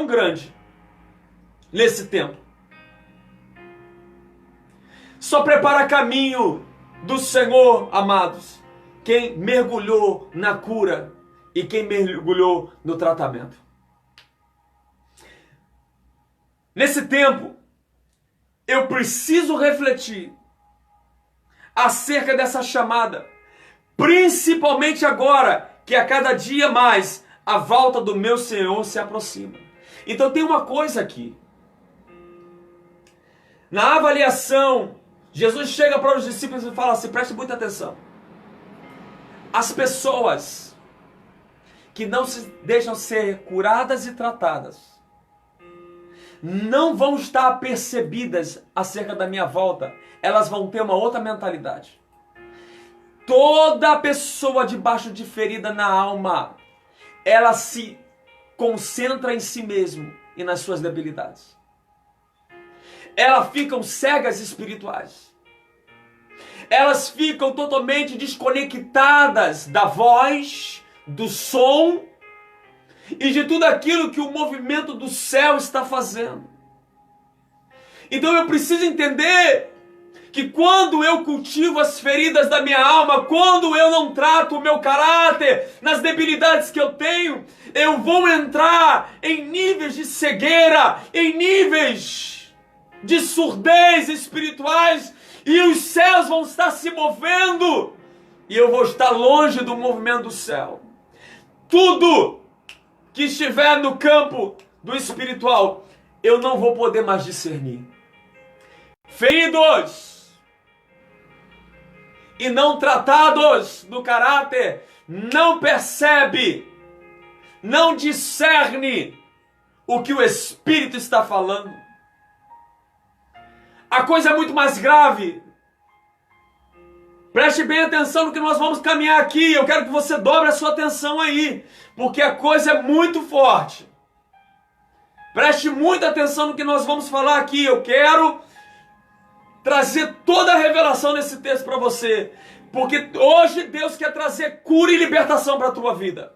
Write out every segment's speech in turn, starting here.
tão grande nesse tempo. Só prepara caminho do Senhor, amados, quem mergulhou na cura e quem mergulhou no tratamento. Nesse tempo, eu preciso refletir acerca dessa chamada, principalmente agora que a cada dia mais a volta do meu Senhor se aproxima. Então tem uma coisa aqui. Na avaliação, Jesus chega para os discípulos e fala assim, preste muita atenção. As pessoas que não se deixam ser curadas e tratadas não vão estar apercebidas acerca da minha volta. Elas vão ter uma outra mentalidade. Toda pessoa debaixo de ferida na alma, ela se concentra em si mesmo e nas suas debilidades. Elas ficam cegas espirituais. Elas ficam totalmente desconectadas da voz, do som e de tudo aquilo que o movimento do céu está fazendo. Então eu preciso entender que quando eu cultivo as feridas da minha alma, quando eu não trato o meu caráter nas debilidades que eu tenho, eu vou entrar em níveis de cegueira, em níveis de surdez espirituais, e os céus vão estar se movendo, e eu vou estar longe do movimento do céu. Tudo que estiver no campo do espiritual, eu não vou poder mais discernir. Feridos e não tratados no caráter, não percebe, não discerne o que o Espírito está falando. A coisa é muito mais grave. Preste bem atenção no que nós vamos caminhar aqui. Eu quero que você dobre a sua atenção aí, porque a coisa é muito forte. Preste muita atenção no que nós vamos falar aqui. Eu quero trazer toda a revelação nesse texto para você, porque hoje Deus quer trazer cura e libertação para a tua vida.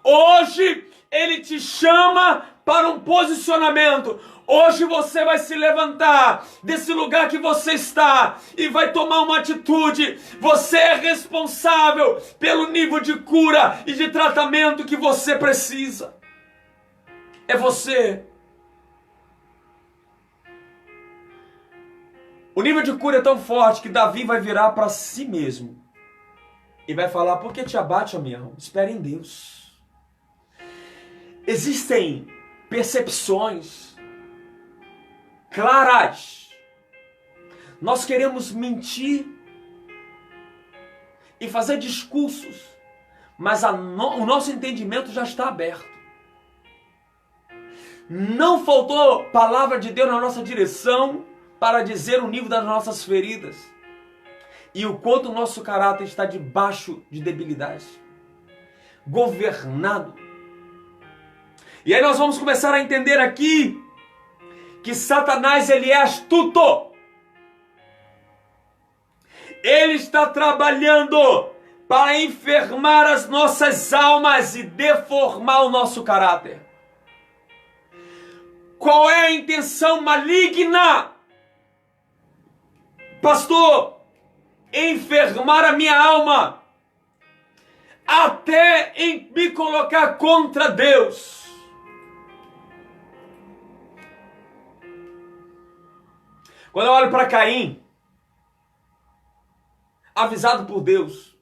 Hoje Ele te chama para um posicionamento. Hoje você vai se levantar desse lugar que você está e vai tomar uma atitude. Você é responsável pelo nível de cura e de tratamento que você precisa. É você. O nível de cura é tão forte que Davi vai virar para si mesmo e vai falar, por que te abate, ó minha alma? Espere em Deus. Existem percepções claras. Nós queremos mentir e fazer discursos, mas o nosso entendimento já está aberto. Não faltou palavra de Deus na nossa direção para dizer o nível das nossas feridas e o quanto o nosso caráter está debaixo de debilidade, governado. E aí nós vamos começar a entender aqui que Satanás, ele é astuto. Ele está trabalhando para enfermar as nossas almas e deformar o nosso caráter. Qual é a intenção maligna? Pastor, enfermar a minha alma, até em me colocar contra Deus. Quando eu olho para Caim, avisado por Deus,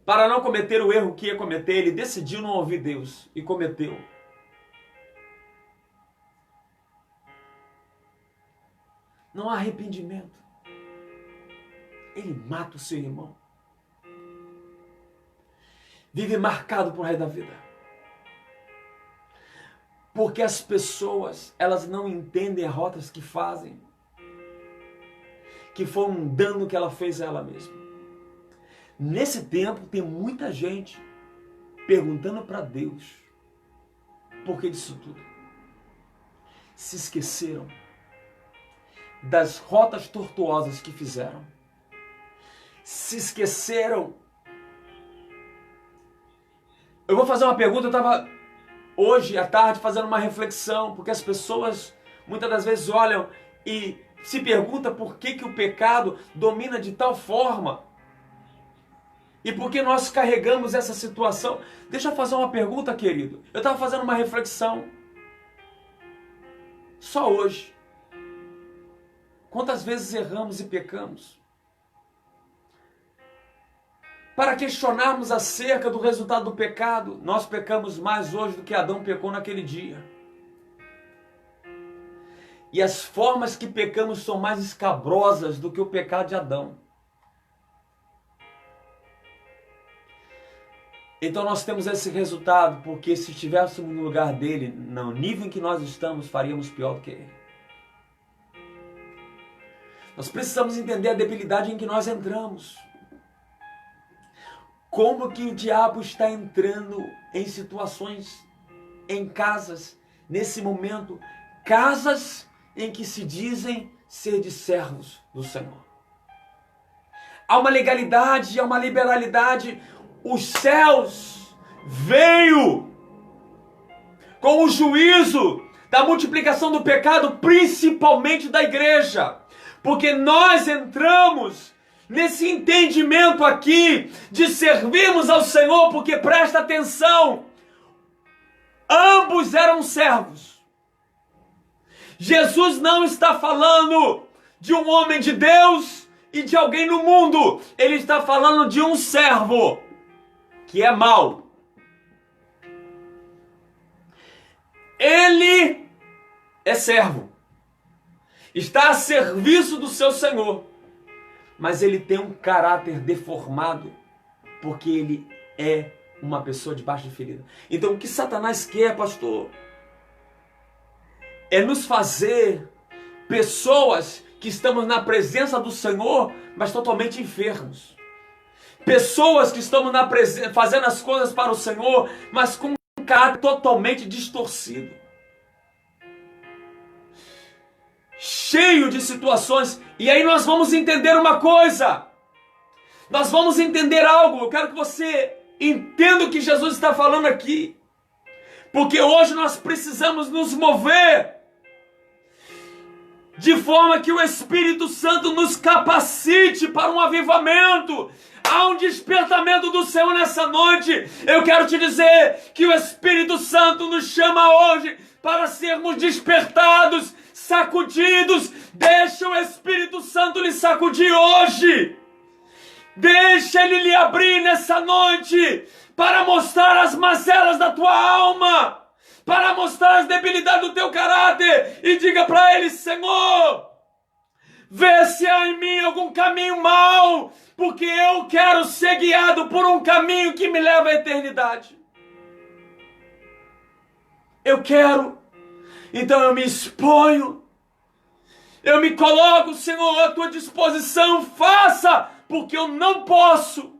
para não cometer o erro que ia cometer, ele decidiu não ouvir Deus e cometeu. Não há arrependimento. Ele mata o seu irmão. Vive marcado pro resto da vida. Porque as pessoas, elas não entendem as rotas que fazem, que foi um dano que ela fez a ela mesma. Nesse tempo tem muita gente perguntando para Deus por que disso tudo. Se esqueceram das rotas tortuosas que fizeram. Se esqueceram. Eu vou fazer uma pergunta, eu estava hoje à tarde fazendo uma reflexão, porque as pessoas muitas das vezes olham e se perguntam por que o pecado domina de tal forma. E por que nós carregamos essa situação? Deixa eu fazer uma pergunta, querido. Eu estava fazendo uma reflexão. Só hoje. Quantas vezes erramos e pecamos? Para questionarmos acerca do resultado do pecado, nós pecamos mais hoje do que Adão pecou naquele dia. E as formas que pecamos são mais escabrosas do que o pecado de Adão. Então nós temos esse resultado, porque se estivéssemos no lugar dele, no nível em que nós estamos, faríamos pior do que ele. Nós precisamos entender a debilidade em que nós entramos. Como que o diabo está entrando em situações, em casas, nesse momento, casas em que se dizem ser de servos do Senhor. Há uma legalidade, há uma liberalidade. Os céus veio com o juízo da multiplicação do pecado, principalmente da igreja. Porque nós entramos nesse entendimento aqui de servirmos ao Senhor, porque presta atenção, ambos eram servos. Jesus não está falando de um homem de Deus e de alguém no mundo. Ele está falando de um servo que é mau. Ele é servo. Está a serviço do seu Senhor. Mas ele tem um caráter deformado, porque ele é uma pessoa debaixo de ferida. Então o que Satanás quer, pastor, é nos fazer pessoas que estamos na presença do Senhor, mas totalmente enfermos. Pessoas que estamos na presença, fazendo as coisas para o Senhor, mas com um caráter totalmente distorcido. Cheio de situações. E aí nós vamos entender uma coisa. Nós vamos entender algo. Eu quero que você entenda o que Jesus está falando aqui. Porque hoje nós precisamos nos mover de forma que o Espírito Santo nos capacite para um avivamento. Há um despertamento do Senhor nessa noite. Eu quero te dizer que o Espírito Santo nos chama hoje para sermos despertados, sacudidos. Deixa o Espírito Santo lhe sacudir hoje. Deixa ele lhe abrir nessa noite para mostrar as mazelas da tua alma, para mostrar as debilidades do teu caráter, e diga para ele: Senhor, vê se há em mim algum caminho mau, porque eu quero ser guiado por um caminho que me leva à eternidade. Eu quero. Então eu me exponho, eu me coloco, Senhor, à tua disposição. Faça, porque eu não posso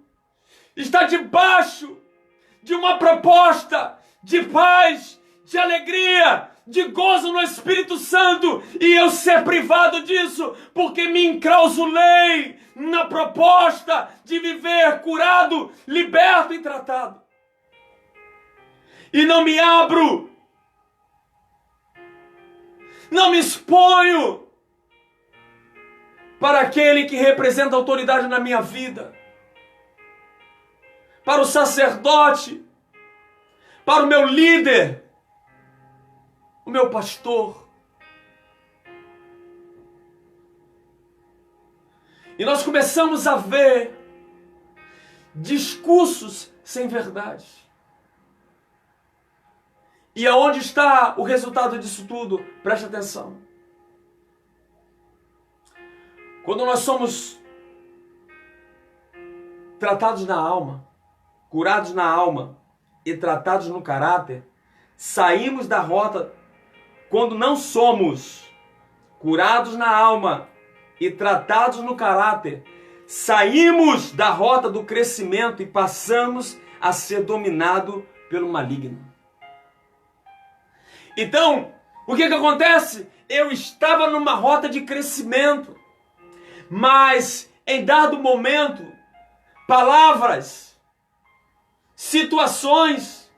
estar debaixo de uma proposta de paz, de alegria, de gozo no Espírito Santo, e eu ser privado disso, porque me enclausulei na proposta de viver curado, liberto e tratado. E não me abro, não me exponho para aquele que representa a autoridade na minha vida, para o sacerdote, para o meu líder, o meu pastor. E nós começamos a ver discursos sem verdade. E aonde está o resultado disso tudo? Preste atenção. Quando nós somos tratados na alma, curados na alma e tratados no caráter, saímos da rota. Quando não somos curados na alma e tratados no caráter, saímos da rota do crescimento e passamos a ser dominados pelo maligno. Então, o que acontece? Eu estava numa rota de crescimento, mas em dado momento, palavras, situações,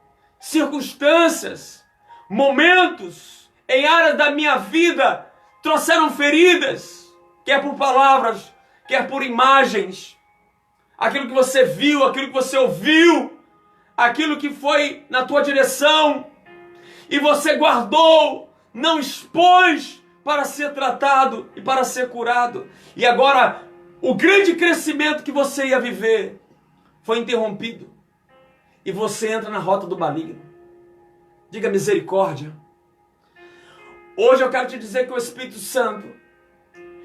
circunstâncias, momentos em áreas da minha vida trouxeram feridas, quer por palavras, quer por imagens. Aquilo que você viu, aquilo que você ouviu, aquilo que foi na tua direção e você guardou, não expôs para ser tratado e para ser curado. E agora, o grande crescimento que você ia viver foi interrompido. E você entra na rota do maligno. Diga misericórdia. Hoje eu quero te dizer que o Espírito Santo,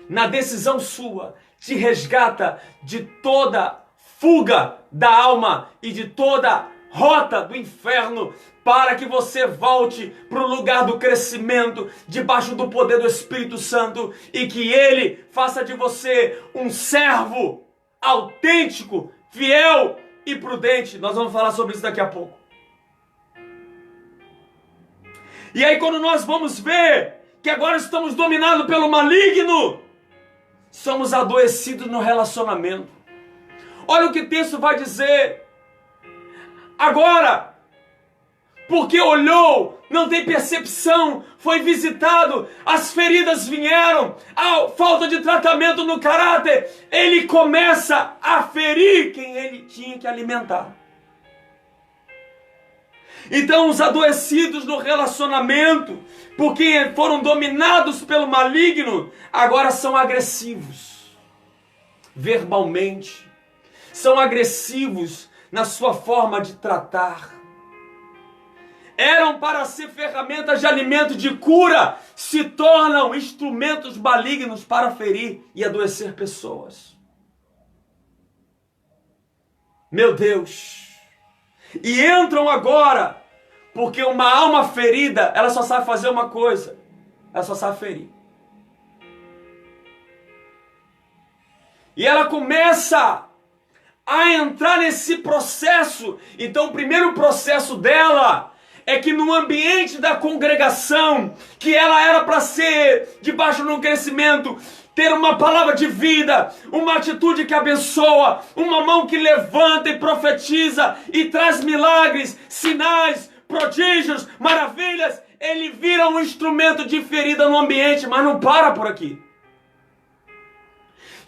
na decisão sua, te resgata de toda fuga da alma e de toda rota do inferno, para que você volte para o lugar do crescimento, debaixo do poder do Espírito Santo, e que Ele faça de você um servo autêntico, fiel e prudente. Nós vamos falar sobre isso daqui a pouco. E aí quando nós vamos ver que agora estamos dominados pelo maligno, somos adoecidos no relacionamento. Olha o que o texto vai dizer. Agora, porque olhou, não tem percepção, foi visitado, as feridas vieram, a falta de tratamento no caráter, ele começa a ferir quem ele tinha que alimentar. Então os adoecidos no relacionamento, porque foram dominados pelo maligno, agora são agressivos, verbalmente, são agressivos na sua forma de tratar. Eram para ser ferramentas de alimento, de cura, se tornam instrumentos malignos para ferir e adoecer pessoas. Meu Deus! E entram agora, porque uma alma ferida, ela só sabe fazer uma coisa, ela só sabe ferir. E ela começa a entrar nesse processo. Então o primeiro processo dela é que no ambiente da congregação, que ela era para ser debaixo de um crescimento, ter uma palavra de vida, uma atitude que abençoa, uma mão que levanta e profetiza e traz milagres, sinais, prodígios, maravilhas, ele vira um instrumento de ferida no ambiente, mas não para por aqui.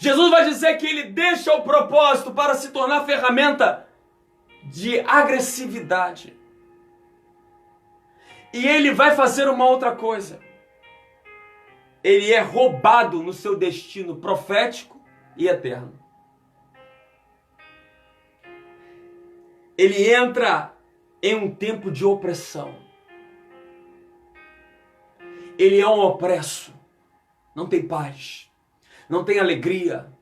Jesus vai dizer que ele deixa o propósito para se tornar ferramenta de agressividade. E ele vai fazer uma outra coisa. Ele é roubado no seu destino profético e eterno. Ele entra em um tempo de opressão. Ele é um opresso. Não tem paz. Não tem alegria.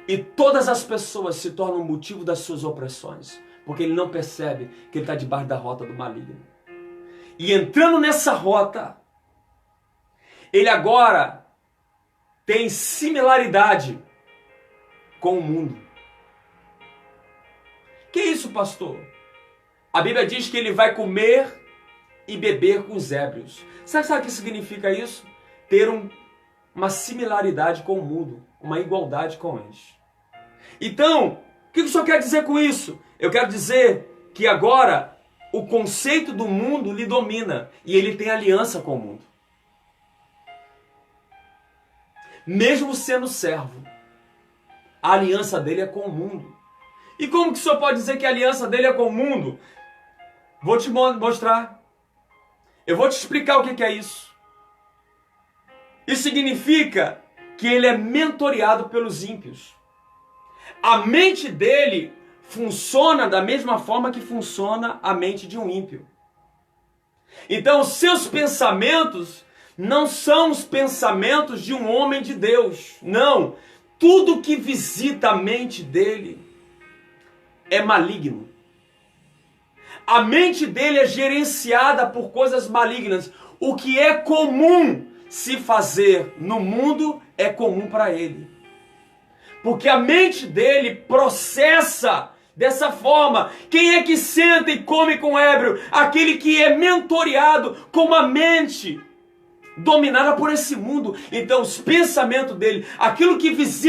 E todas as pessoas se tornam motivo das suas opressões, porque ele não percebe que ele está debaixo da rota do maligno. E entrando nessa rota, ele agora tem similaridade com o mundo. Que isso, pastor? A Bíblia diz que ele vai comer e beber com os ébrios. Sabe o que significa isso? Ter uma similaridade com o mundo, uma igualdade com eles. Então, o que o senhor quer dizer com isso? Eu quero dizer que agora o conceito do mundo lhe domina e ele tem aliança com o mundo. Mesmo sendo servo, a aliança dele é com o mundo. E como que o senhor pode dizer que a aliança dele é com o mundo? Vou te mostrar. Eu vou te explicar o que é isso. Isso significa que ele é mentoreado pelos ímpios. A mente dele funciona da mesma forma que funciona a mente de um ímpio. Então, os seus pensamentos não são os pensamentos de um homem de Deus. Não. Tudo que visita a mente dele é maligno. A mente dele é gerenciada por coisas malignas. O que é comum se fazer no mundo é comum para ele. Porque a mente dele processa dessa forma. Quem é que senta e come com ébrio? Aquele que é mentoreado com uma mente dominada por esse mundo. Então os pensamentos dele, aquilo que visita